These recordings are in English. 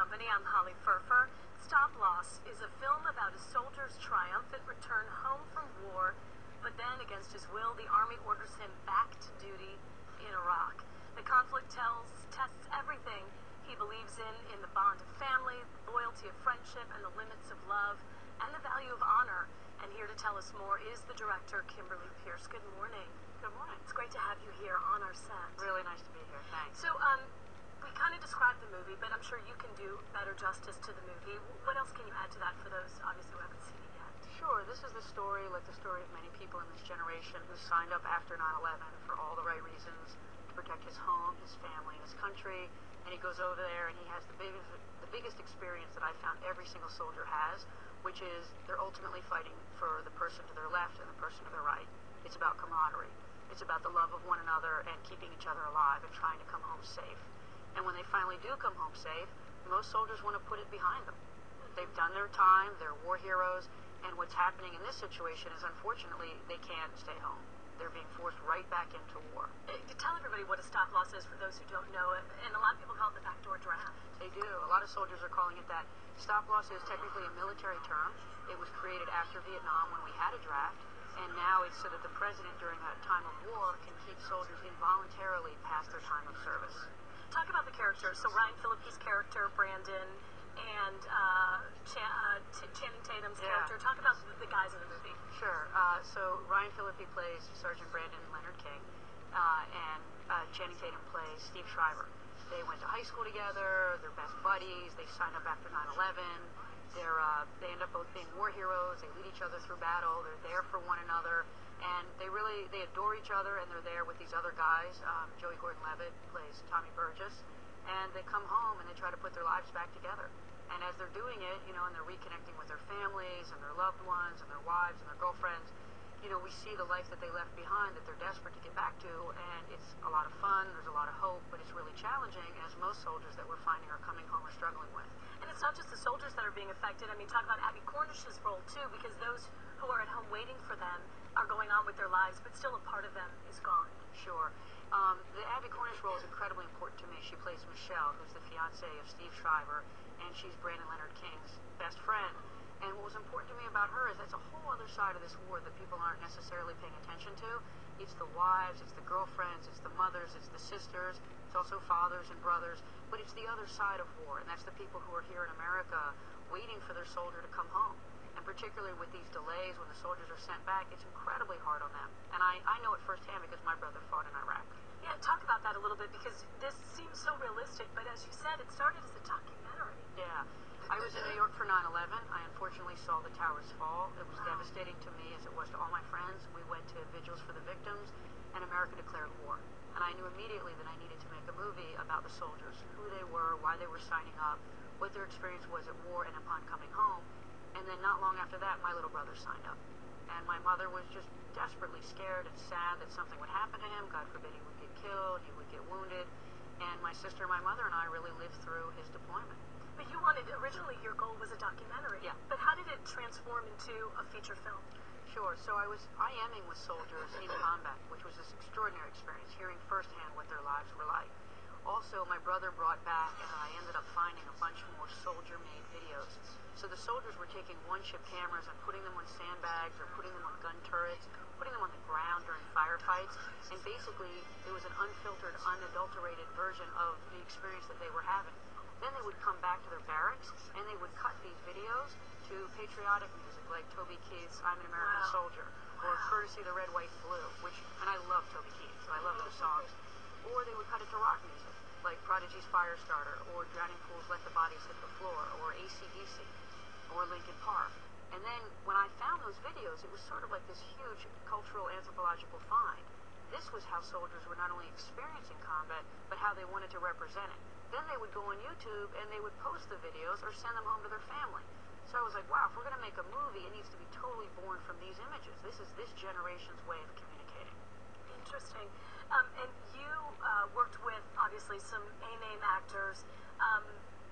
Company. I'm Holly Furfer. Stop Loss is a film about a soldier's triumphant return home from war, but then, against his will, the Army orders him back to duty in Iraq. The conflict tests everything he believes in the bond of family, the loyalty of friendship, and the limits of love, and the value of honor. And here to tell us more is the director, Kimberly Peirce. Good morning. Good morning. It's great to have you here on our set. Really nice to be here. Thanks. So, we kind of described the movie, but I'm sure you can do better justice to the movie. What else can you add to that for those, obviously, who haven't seen it yet? Sure. This is the story, like the story of many people in this generation who signed up after 9/11 for all the right reasons, to protect his home, his family, and his country. And he goes over there and he has the biggest experience that I found every single soldier has, which is they're ultimately fighting for the person to their left and the person to their right. It's about camaraderie. It's about the love of one another and keeping each other alive and trying to come home safe. And when they finally do come home safe, most soldiers want to put it behind them. They've done their time, they're war heroes, and what's happening in this situation is, unfortunately, they can't stay home. They're being forced right back into war. Tell everybody what a stop loss is for those who don't know it, and a lot of people call it the backdoor draft. They do. A lot of soldiers are calling it that. Stop loss is technically a military term. It was created after Vietnam when we had a draft, and now it's so that the president during a time of war can keep soldiers involuntarily past their time of service. Talk about the characters. So Ryan Phillippe's character, Brandon, and Channing Tatum's character. Talk about the guys in the movie. Sure. So Ryan Philippe plays Sergeant Brandon Leonard King, and Channing Tatum plays Steve Shriver. They went to high school together. They're best buddies. They signed up after 9/11. They end up both being war heroes. They lead each other through battle. They're there for one another, and they adore each other. And they're there with these other guys. Joey Gordon-Levitt plays Tommy Burgess, and they come home and they try to put their lives back together. And as they're doing it, and they're reconnecting with their families and their loved ones and their wives and their girlfriends, we see the life that they left behind that they're desperate to get back to, and it's a lot of fun, there's a lot of hope, but it's really challenging, as most soldiers that we're finding are coming home are struggling with. And it's not just the soldiers that are being affected. I mean, talk about Abby Cornish's role, too, because those who are at home waiting for them are going on with their lives, but still a part of them is gone. Sure. The Abby Cornish role is incredibly important to me. She plays Michelle, who's the fiancée of Steve Shriver, and she's Brandon Leonard King's best friend. And what was important to me about her is that's a whole other side of this war that people aren't necessarily paying attention to. It's the wives, it's the girlfriends, it's the mothers, it's the sisters, it's also fathers and brothers, but it's the other side of war, and that's the people who are here in America waiting for their soldier to come home. And particularly with these delays, when the soldiers are sent back, it's incredibly hard on them. And I know it firsthand because my brother fought in Iraq. Yeah, talk about that a little bit, because this seems so realistic, but as you said, it started as a documentary. Yeah. I was in New York for 9/11. I unfortunately saw the towers fall. It was devastating to me as it was to all my friends. We went to vigils for the victims, and America declared war. And I knew immediately that I needed to make a movie about the soldiers, who they were, why they were signing up, what their experience was at war and upon coming home. And then not long after that, my little brother signed up. And my mother was just desperately scared and sad that something would happen to him. God forbid he would get killed, he would get wounded. And my sister, my mother, and I really lived through his deployment. But originally your goal was a documentary. Yeah. But how did it transform into a feature film? Sure. So I was IMing with soldiers in combat, which was this extraordinary experience, hearing firsthand what their lives were like. Also, my brother brought back, and I ended up finding a bunch more soldier-made videos. So the soldiers were taking one-ship cameras and putting them on sandbags or putting them on gun turrets, putting them on the ground during firefights, and basically it was an unfiltered, unadulterated version of the experience that they were having. Then they would come back to their barracks and they would cut these videos to patriotic music like Toby Keith's I'm an American Soldier, or Courtesy the Red, White, and Blue, and I love Toby Keith, so I love those songs. Or they would cut it to rock music, like Prodigy's Firestarter, or Drowning Pools Let the Bodies Hit the Floor, or AC/DC, or Linkin Park. And then when I found those videos, it was sort of like this huge cultural anthropological find. This was how soldiers were not only experiencing combat, but how they wanted to represent it. Then they would go on YouTube and they would post the videos or send them home to their family. So I was like, wow, if we're going to make a movie, it needs to be totally born from these images. This is this generation's way of communicating. Interesting. And you worked with, obviously, some A-name actors.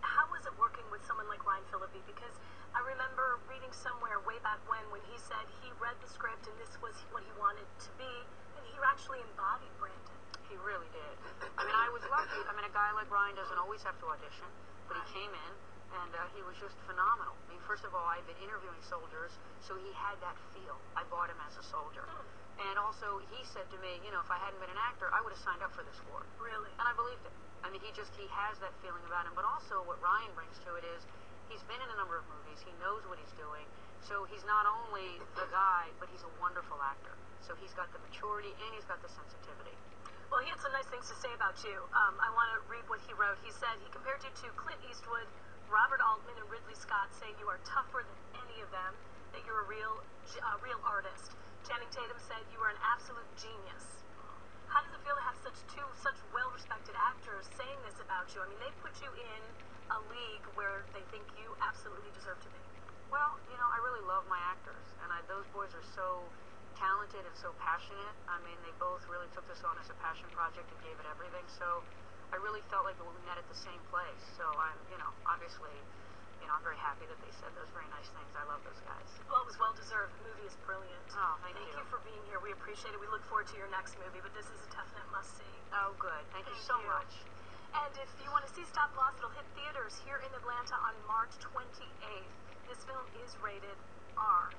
How was it working with someone like Ryan Phillippe? Because I remember reading somewhere way back when he said he read the script and this was what he wanted to be, and he actually embodied Brandon. He really did. I mean, I was lucky. I mean, a guy like Ryan doesn't always have to audition, but he came in, and he was just phenomenal. I mean, first of all, I've been interviewing soldiers, so he had that feel. I bought him as a soldier. And also, he said to me, you know, if I hadn't been an actor, I would have signed up for this war. Really? And I believed it. I mean, he has that feeling about him. But also, what Ryan brings to it is, he's been in a number of movies. He knows what he's doing. So he's not only the guy, but he's a wonderful actor. So he's got the maturity and he's got the sensitivity. Well, he had some nice things to say about you. I want to read what he wrote. He said he compared you to Clint Eastwood, Robert Altman, and Ridley Scott, saying you are tougher than any of them, that you're a real artist. Channing Tatum said you are an absolute genius. How does it feel to have such well-respected actors saying this about you? I mean, they put you in a league where they think you absolutely deserve to be. Well, you know, I really love my actors, and those boys are so talented and so passionate. I mean, they both really took this on as a passion project and gave it everything. So I really felt like we met at the same place. So I'm, you know, obviously, you know, I'm very happy that they said those very nice things. I love those guys. Well, it was well-deserved. The movie is brilliant. Oh, thank you. Thank you for being here. We appreciate it. We look forward to your next movie, but this is a definite must-see. Oh, good. Thank you so much. And if you want to see Stop Loss, it'll hit theaters here in Atlanta on March 28th. This film is rated R.